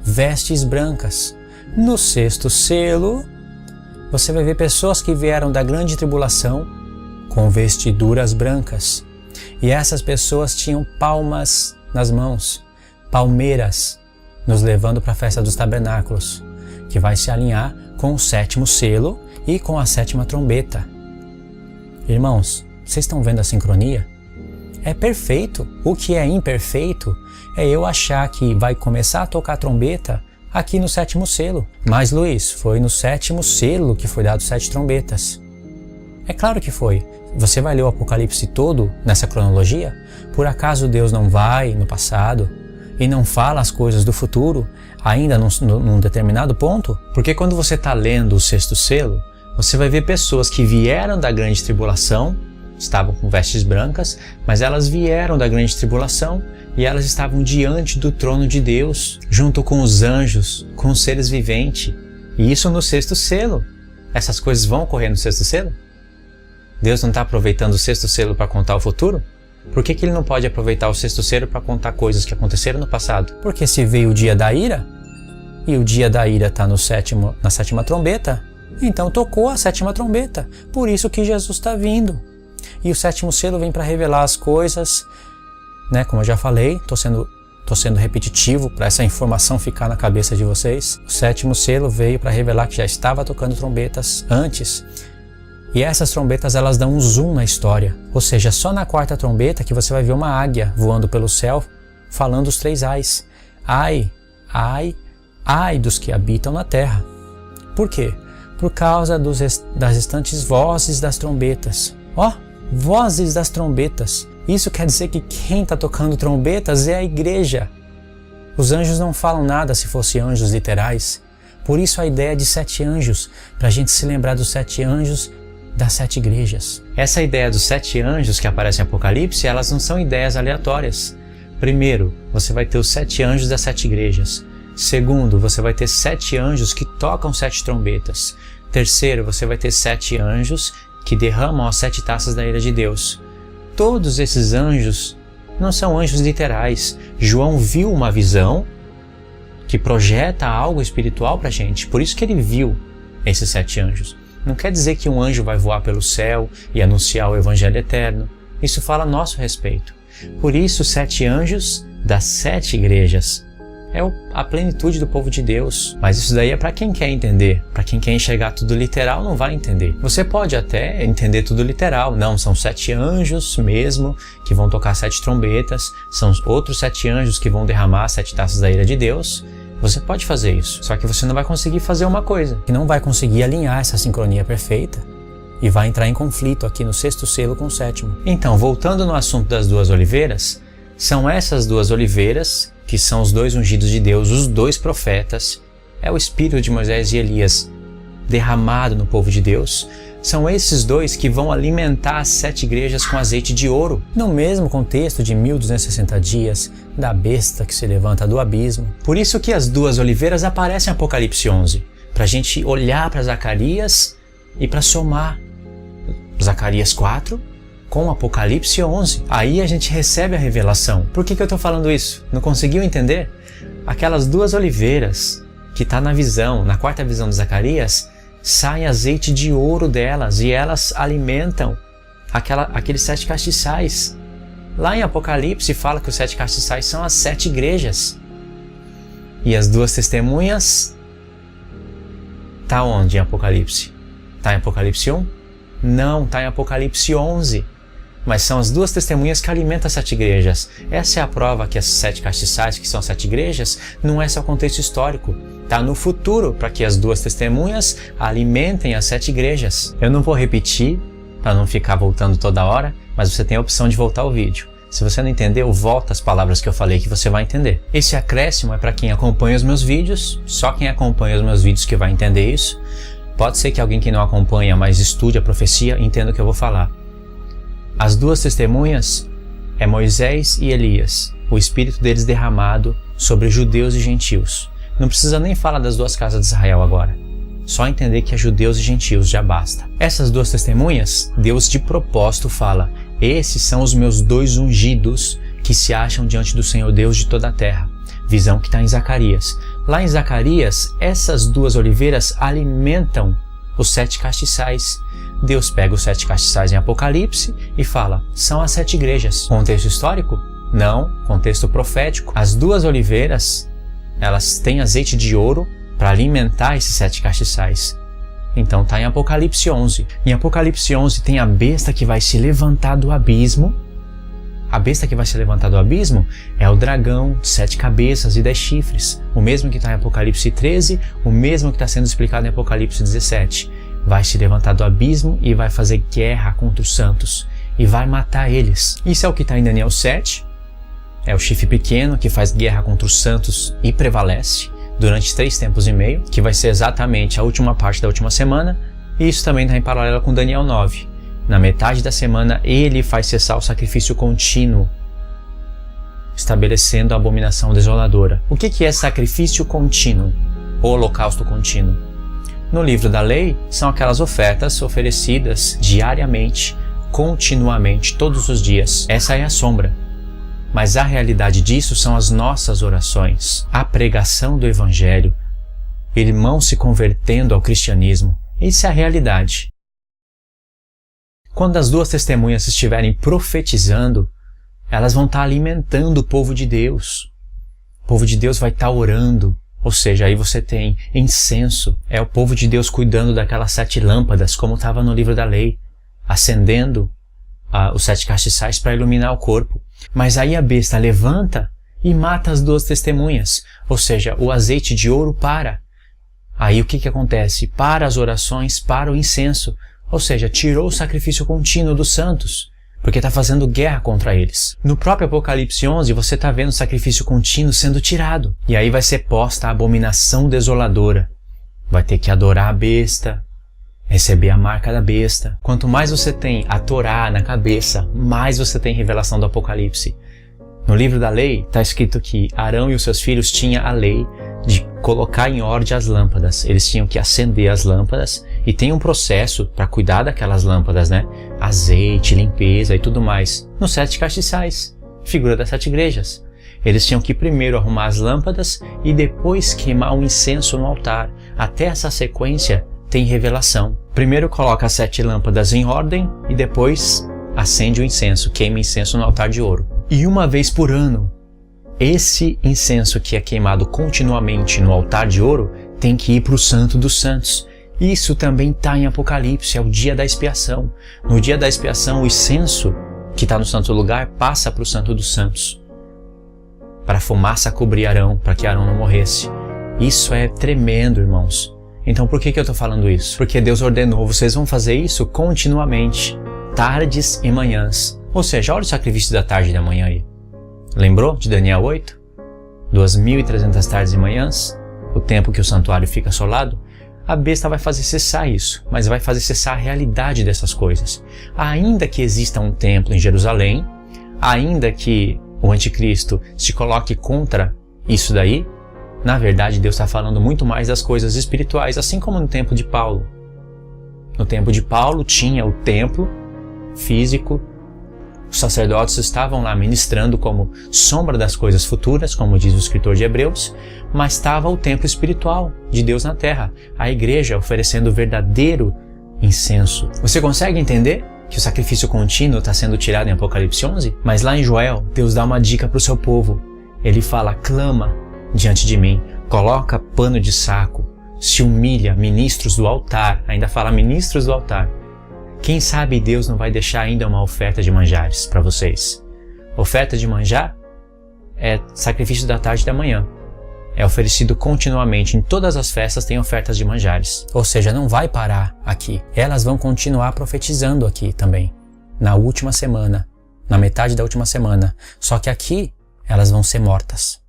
vestes brancas. No sexto selo, você vai ver pessoas que vieram da grande tribulação com vestiduras brancas. E essas pessoas tinham palmas nas mãos, palmeiras, nos levando para a festa dos tabernáculos, que vai se alinhar com o sétimo selo e com a sétima trombeta. Irmãos, vocês estão vendo a sincronia? É perfeito. O que é imperfeito é eu achar que vai começar a tocar a trombeta aqui no sétimo selo. Mas, Luiz, foi no sétimo selo que foi dado 7 trombetas. É claro que foi. Você vai ler o Apocalipse todo nessa cronologia? Por acaso Deus não vai no passado e não fala as coisas do futuro ainda num determinado ponto? Porque quando você está lendo o sexto selo, você vai ver pessoas que vieram da grande tribulação, estavam com vestes brancas, mas elas vieram da grande tribulação e elas estavam diante do trono de Deus, junto com os anjos, com os seres viventes. E isso no sexto selo. Essas coisas vão ocorrer no sexto selo? Deus não está aproveitando o sexto selo para contar o futuro? Por que Ele não pode aproveitar o sexto selo para contar coisas que aconteceram no passado? Porque se veio o dia da ira, e o dia da ira está na sétima trombeta, então tocou a sétima trombeta. Por isso que Jesus está vindo. E o sétimo selo vem para revelar as coisas, né? Como eu já falei, estou sendo repetitivo para essa informação ficar na cabeça de vocês. O sétimo selo veio para revelar que já estava tocando trombetas antes. E essas trombetas, elas dão um zoom na história. Ou seja, só na quarta trombeta que você vai ver uma águia voando pelo céu, falando os 3 ais. Ai, ai, ai dos que habitam na terra. Por quê? Por causa das restantes vozes das trombetas. Ó, vozes das trombetas. Isso quer dizer que quem está tocando trombetas é a igreja. Os anjos não falam nada se fossem anjos literais. Por isso a ideia de 7 anjos, para a gente se lembrar dos 7 anjos das 7 igrejas. Essa ideia dos 7 anjos que aparecem em Apocalipse, elas não são ideias aleatórias. Primeiro, você vai ter os 7 anjos das 7 igrejas. Segundo, você vai ter 7 anjos que tocam 7 trombetas. Terceiro, você vai ter 7 anjos que derramam as 7 taças da ira de Deus. Todos esses anjos não são anjos literais. João viu uma visão que projeta algo espiritual para a gente. Por isso que ele viu esses 7 anjos. Não quer dizer que um anjo vai voar pelo céu e anunciar o evangelho eterno. Isso fala a nosso respeito. Por isso, 7 anjos das 7 igrejas. É a plenitude do povo de Deus. Mas isso daí é para quem quer entender. Para quem quer enxergar tudo literal, não vai entender. Você pode até entender tudo literal. Não, são 7 anjos mesmo que vão tocar 7 trombetas. São outros 7 anjos que vão derramar 7 taças da ira de Deus. Você pode fazer isso. Só que você não vai conseguir fazer uma coisa. Que não vai conseguir alinhar essa sincronia perfeita. E vai entrar em conflito aqui no sexto selo com o sétimo. Então, voltando no assunto das 2 oliveiras, são essas 2 oliveiras que são os 2 ungidos de Deus, os 2 profetas, é o espírito de Moisés e Elias derramado no povo de Deus. São esses 2 que vão alimentar as 7 igrejas com azeite de ouro, no mesmo contexto de 1260 dias da besta que se levanta do abismo. Por isso que as 2 oliveiras aparecem em Apocalipse 11, para a gente olhar para Zacarias e para somar Zacarias 4 com Apocalipse 11. Aí a gente recebe a revelação. Por que eu estou falando isso? Não conseguiu entender? Aquelas 2 oliveiras que está na visão, na quarta visão de Zacarias, sai azeite de ouro delas e elas alimentam aqueles 7 castiçais. Lá em Apocalipse fala que os 7 castiçais são as 7 igrejas. E as 2 testemunhas está onde em Apocalipse? Está em Apocalipse 1? Não, está em Apocalipse 11. Mas são as 2 testemunhas que alimentam as 7 igrejas. Essa é a prova que as 7 castiçais, que são 7 igrejas, não é só contexto histórico. Está no futuro, para que as 2 testemunhas alimentem as 7 igrejas. Eu não vou repetir, para não ficar voltando toda hora, mas você tem a opção de voltar ao vídeo. Se você não entendeu, volta as palavras que eu falei que você vai entender. Esse acréscimo é para quem acompanha os meus vídeos, só quem acompanha os meus vídeos que vai entender isso. Pode ser que alguém que não acompanha, mas estude a profecia, entenda o que eu vou falar. As 2 testemunhas é Moisés e Elias, o espírito deles derramado sobre judeus e gentios. Não precisa nem falar das 2 casas de Israel agora. Só entender que é judeus e gentios já basta. Essas 2 testemunhas, Deus de propósito fala: esses são os meus 2 ungidos que se acham diante do Senhor Deus de toda a terra. Visão que está em Zacarias. Lá em Zacarias, essas 2 oliveiras alimentam os 7 castiçais. Deus pega os 7 castiçais em Apocalipse e fala, são as 7 igrejas. Contexto histórico? Não, contexto profético. As 2 oliveiras, elas têm azeite de ouro para alimentar esses 7 castiçais. Então está em Apocalipse 11. Em Apocalipse 11 tem a besta que vai se levantar do abismo. A besta que vai se levantar do abismo é o dragão de 7 cabeças e 10 chifres. O mesmo que está em Apocalipse 13, o mesmo que está sendo explicado em Apocalipse 17. Vai se levantar do abismo e vai fazer guerra contra os santos. E vai matar eles. Isso é o que está em Daniel 7. É o chifre pequeno que faz guerra contra os santos e prevalece durante 3 tempos e meio, que vai ser exatamente a última parte da última semana. E isso também está em paralelo com Daniel 9. Na metade da semana, ele faz cessar o sacrifício contínuo, estabelecendo a abominação desoladora. O que é sacrifício contínuo? Ou holocausto contínuo? No livro da lei, são aquelas ofertas oferecidas diariamente, continuamente, todos os dias. Essa é a sombra. Mas a realidade disso são as nossas orações, a pregação do Evangelho, irmãos se convertendo ao cristianismo. Isso é a realidade. Quando as 2 testemunhas estiverem profetizando, elas vão estar alimentando o povo de Deus. O povo de Deus vai estar orando. Ou seja, aí você tem incenso. É o povo de Deus cuidando daquelas 7 lâmpadas, como estava no livro da lei, acendendo os 7 castiçais para iluminar o corpo. Mas aí a besta levanta e mata as 2 testemunhas. Ou seja, o azeite de ouro para. Aí o que acontece? Para as orações, para o incenso. Ou seja, tirou o sacrifício contínuo dos santos, porque está fazendo guerra contra eles. No próprio Apocalipse 11, você está vendo o sacrifício contínuo sendo tirado. E aí vai ser posta a abominação desoladora. Vai ter que adorar a besta, receber a marca da besta. Quanto mais você tem a Torá na cabeça, mais você tem revelação do Apocalipse. No livro da lei está escrito que Arão e os seus filhos tinham a lei de colocar em ordem as lâmpadas. Eles tinham que acender as lâmpadas e tem um processo para cuidar daquelas lâmpadas, né? Azeite, limpeza e tudo mais. Nos 7 castiçais, figura das 7 igrejas. Eles tinham que primeiro arrumar as lâmpadas e depois queimar um incenso no altar. Até essa sequência tem revelação. Primeiro coloca as 7 lâmpadas em ordem e depois acende o incenso, queima incenso no altar de ouro. E uma vez por ano, esse incenso que é queimado continuamente no altar de ouro tem que ir para o Santo dos Santos. Isso também está em Apocalipse, é o dia da expiação. No dia da expiação, o incenso que está no santo lugar passa para o Santo dos Santos, para a fumaça cobrir Arão, para que Arão não morresse. Isso é tremendo, irmãos. Então por que eu estou falando isso? Porque Deus ordenou, vocês vão fazer isso continuamente, tardes e manhãs. Ou seja, olha o sacrifício da tarde e da manhã aí. Lembrou de Daniel 8? 2.300 tardes e manhãs, o tempo que o santuário fica assolado. A besta vai fazer cessar isso, mas vai fazer cessar a realidade dessas coisas. Ainda que exista um templo em Jerusalém, ainda que o anticristo se coloque contra isso daí, na verdade Deus está falando muito mais das coisas espirituais, assim como no tempo de Paulo. No tempo de Paulo tinha o templo físico, os sacerdotes estavam lá ministrando como sombra das coisas futuras, como diz o escritor de Hebreus, mas estava o templo espiritual de Deus na terra, a igreja oferecendo o verdadeiro incenso. Você consegue entender que o sacrifício contínuo está sendo tirado em Apocalipse 11? Mas lá em Joel, Deus dá uma dica para o seu povo. Ele fala, clama diante de mim, coloca pano de saco, se humilha, ministros do altar, ainda fala ministros do altar. Quem sabe Deus não vai deixar ainda uma oferta de manjares para vocês. Oferta de manjar é sacrifício da tarde e da manhã. É oferecido continuamente. Em todas as festas tem ofertas de manjares. Ou seja, não vai parar aqui. Elas vão continuar profetizando aqui também. Na última semana. Na metade da última semana. Só que aqui elas vão ser mortas.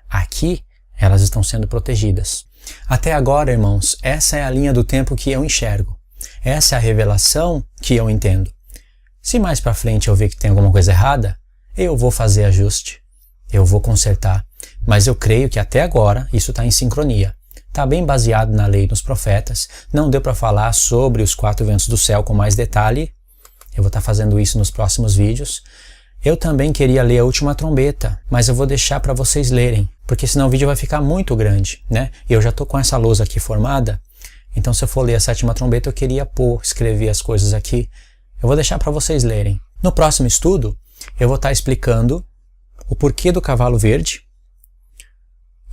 Aqui elas estão sendo protegidas. Até agora, irmãos, essa é a linha do tempo que eu enxergo. Essa é a revelação que eu entendo. Se mais para frente eu ver que tem alguma coisa errada, eu vou fazer ajuste. Eu vou consertar. Mas eu creio que até agora isso está em sincronia. Está bem baseado na lei e nos profetas. Não deu para falar sobre os 4 ventos do céu com mais detalhe. Eu vou estar fazendo isso nos próximos vídeos. Eu também queria ler a última trombeta, mas eu vou deixar para vocês lerem, porque senão o vídeo vai ficar muito grande, né? Eu já estou com essa lousa aqui formada, então se eu for ler a sétima trombeta eu queria escrever as coisas aqui. Eu vou deixar para vocês lerem. No próximo estudo, eu vou estar explicando o porquê do cavalo verde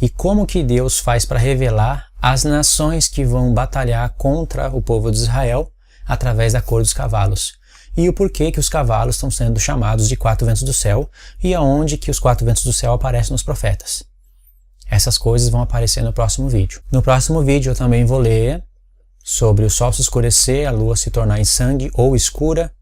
e como que Deus faz para revelar as nações que vão batalhar contra o povo de Israel através da cor dos cavalos. E o porquê que os cavalos estão sendo chamados de 4 ventos do céu e aonde que os 4 ventos do céu aparecem nos profetas. Essas coisas vão aparecer no próximo vídeo. No próximo vídeo eu também vou ler sobre o sol se escurecer, a lua se tornar em sangue ou escura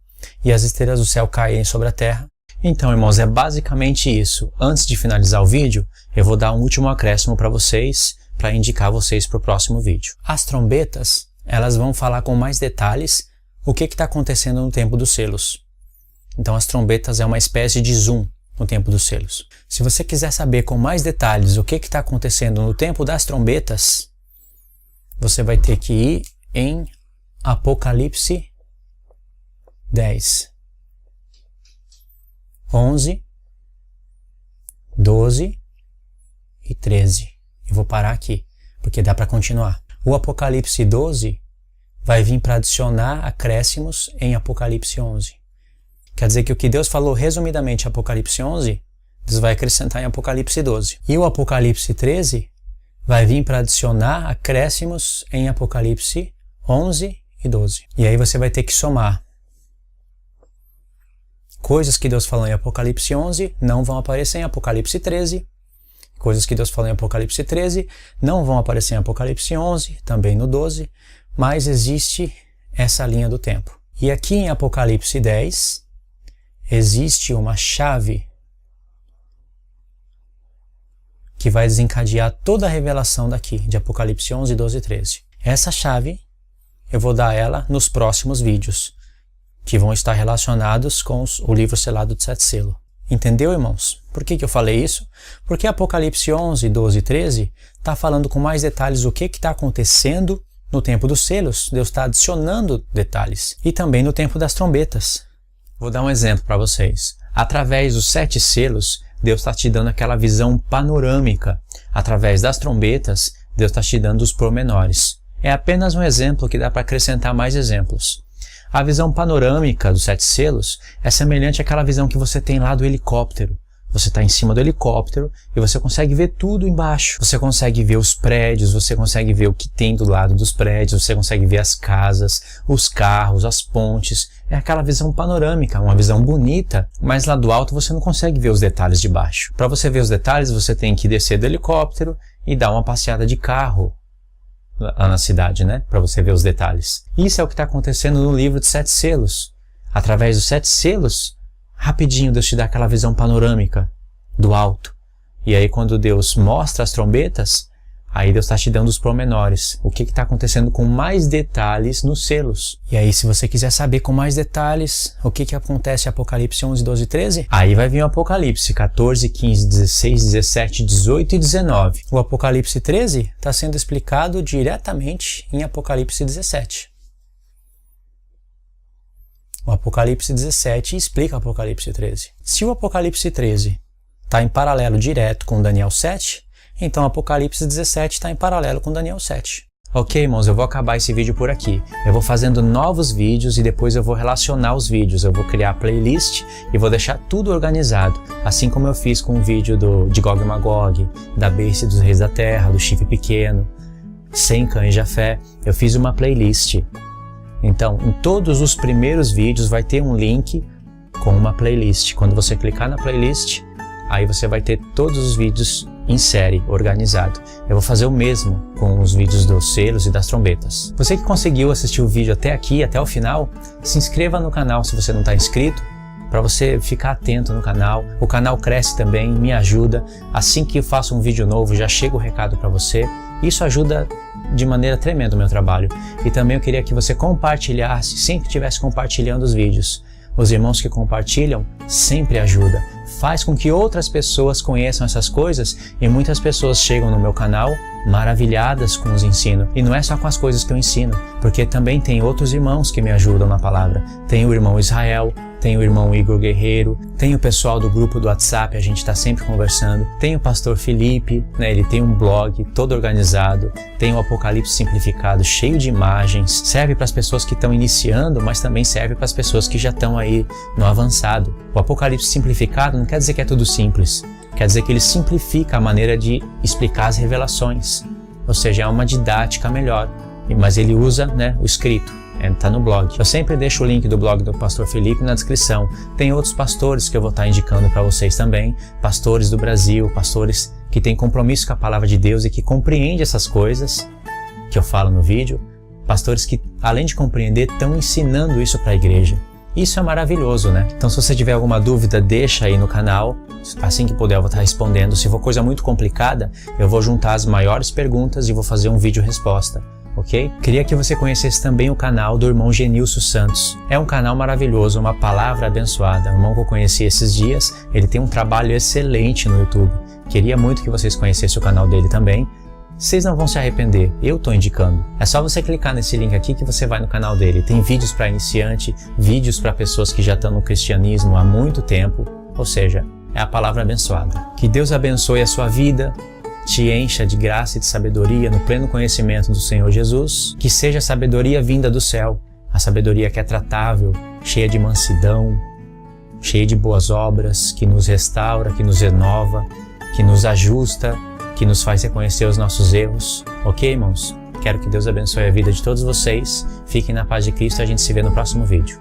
e as estrelas do céu caírem sobre a terra. Então, irmãos, é basicamente isso. Antes de finalizar o vídeo, eu vou dar um último acréscimo para vocês, para indicar vocês para o próximo vídeo. As trombetas, elas vão falar com mais detalhes o que está acontecendo no tempo dos selos. Então as trombetas é uma espécie de zoom no tempo dos selos. Se você quiser saber com mais detalhes o que está acontecendo no tempo das trombetas, você vai ter que ir em Apocalipse 10, 11, 12 e 13. Eu vou parar aqui, porque dá para continuar. O Apocalipse 12 vai vir para adicionar acréscimos em Apocalipse 11. Quer dizer que o que Deus falou resumidamente em Apocalipse 11, Deus vai acrescentar em Apocalipse 12. E o Apocalipse 13 vai vir para adicionar acréscimos em Apocalipse 11 e 12. E aí você vai ter que somar. Coisas que Deus falou em Apocalipse 11 não vão aparecer em Apocalipse 13. Coisas que Deus falou em Apocalipse 13 não vão aparecer em Apocalipse 11, também no 12. Mas existe essa linha do tempo. E aqui em Apocalipse 10, existe uma chave que vai desencadear toda a revelação daqui, de Apocalipse 11, 12 e 13. Essa chave, eu vou dar ela nos próximos vídeos, que vão estar relacionados com o livro selado de 7 selos. Entendeu, irmãos? Por que eu falei isso? Porque Apocalipse 11, 12 e 13 está falando com mais detalhes o que está acontecendo no tempo dos selos. Deus está adicionando detalhes. E também no tempo das trombetas. Vou dar um exemplo para vocês. Através dos 7 selos, Deus está te dando aquela visão panorâmica. Através das trombetas, Deus está te dando os pormenores. É apenas um exemplo que dá para acrescentar mais exemplos. A visão panorâmica dos 7 selos é semelhante àquela visão que você tem lá do helicóptero. Você está em cima do helicóptero e você consegue ver tudo embaixo. Você consegue ver os prédios, você consegue ver o que tem do lado dos prédios, você consegue ver as casas, os carros, as pontes. É aquela visão panorâmica, uma visão bonita, mas lá do alto você não consegue ver os detalhes de baixo. Para você ver os detalhes, você tem que descer do helicóptero e dar uma passeada de carro lá na cidade, né? Para você ver os detalhes. Isso é o que está acontecendo no livro de 7 selos. Através dos 7 selos, rapidinho Deus te dá aquela visão panorâmica do alto. E aí quando Deus mostra as trombetas, aí Deus está te dando os pormenores. O que está acontecendo com mais detalhes nos selos. E aí se você quiser saber com mais detalhes o que acontece em Apocalipse 11, 12 e 13, aí vai vir o Apocalipse 14, 15, 16, 17, 18 e 19. O Apocalipse 13 está sendo explicado diretamente em Apocalipse 17. O Apocalipse 17 explica o Apocalipse 13. Se o Apocalipse 13 está em paralelo direto com Daniel 7, então o Apocalipse 17 está em paralelo com Daniel 7. Ok, irmãos, eu vou acabar esse vídeo por aqui. Eu vou fazendo novos vídeos e depois eu vou relacionar os vídeos. Eu vou criar a playlist e vou deixar tudo organizado. Assim como eu fiz com o vídeo de Gog e Magog, da beice dos reis da terra, do chifre pequeno, Sem Cã e Jafé, eu fiz uma playlist. Então, em todos os primeiros vídeos vai ter um link com uma playlist. Quando você clicar na playlist, aí você vai ter todos os vídeos em série, organizado. Eu vou fazer o mesmo com os vídeos dos selos e das trombetas. Você que conseguiu assistir o vídeo até aqui, até o final, se inscreva no canal se você não está inscrito, para você ficar atento no canal. O canal cresce também, me ajuda. Assim que eu faço um vídeo novo, já chega o recado para você. Isso ajuda de maneira tremenda o meu trabalho. E também eu queria que você compartilhasse, sempre estivesse compartilhando os vídeos. Os irmãos que compartilham sempre ajuda. Faz com que outras pessoas conheçam essas coisas e muitas pessoas chegam no meu canal maravilhadas com os ensinos. E não é só com as coisas que eu ensino, porque também tem outros irmãos que me ajudam na palavra. Tem o irmão Israel, tem o irmão Igor Guerreiro, tem o pessoal do grupo do WhatsApp, a gente está sempre conversando, tem o pastor Felipe, né, ele tem um blog todo organizado, tem o Apocalipse Simplificado cheio de imagens, serve para as pessoas que estão iniciando, mas também serve para as pessoas que já estão aí no avançado. O Apocalipse Simplificado não quer dizer que é tudo simples, quer dizer que ele simplifica a maneira de explicar as revelações, ou seja, é uma didática melhor, mas ele usa, né, o escrito. Está no blog. Eu sempre deixo o link do blog do pastor Felipe na descrição. Tem outros pastores que eu vou estar indicando para vocês também, pastores do Brasil, pastores que têm compromisso com a palavra de Deus e que compreendem essas coisas que eu falo no vídeo, pastores que, além de compreender, estão ensinando isso para a igreja. Isso é maravilhoso, né? Então, se você tiver alguma dúvida, deixa aí no canal. Assim que puder, eu vou estar respondendo. Se for coisa muito complicada, eu vou juntar as maiores perguntas e vou fazer um vídeo resposta. Ok? Queria que você conhecesse também o canal do irmão Genilson Santos. É um canal maravilhoso, uma palavra abençoada. O irmão que eu conheci esses dias, ele tem um trabalho excelente no YouTube. Queria muito que vocês conhecessem o canal dele também. Vocês não vão se arrepender, eu estou indicando. É só você clicar nesse link aqui que você vai no canal dele. Tem vídeos para iniciante, vídeos para pessoas que já estão no cristianismo há muito tempo. Ou seja, é a palavra abençoada. Que Deus abençoe a sua vida, te encha de graça e de sabedoria no pleno conhecimento do Senhor Jesus, que seja a sabedoria vinda do céu, a sabedoria que é tratável, cheia de mansidão, cheia de boas obras, que nos restaura, que nos renova, que nos ajusta, que nos faz reconhecer os nossos erros. Ok, irmãos? Quero que Deus abençoe a vida de todos vocês. Fiquem na paz de Cristo e a gente se vê no próximo vídeo.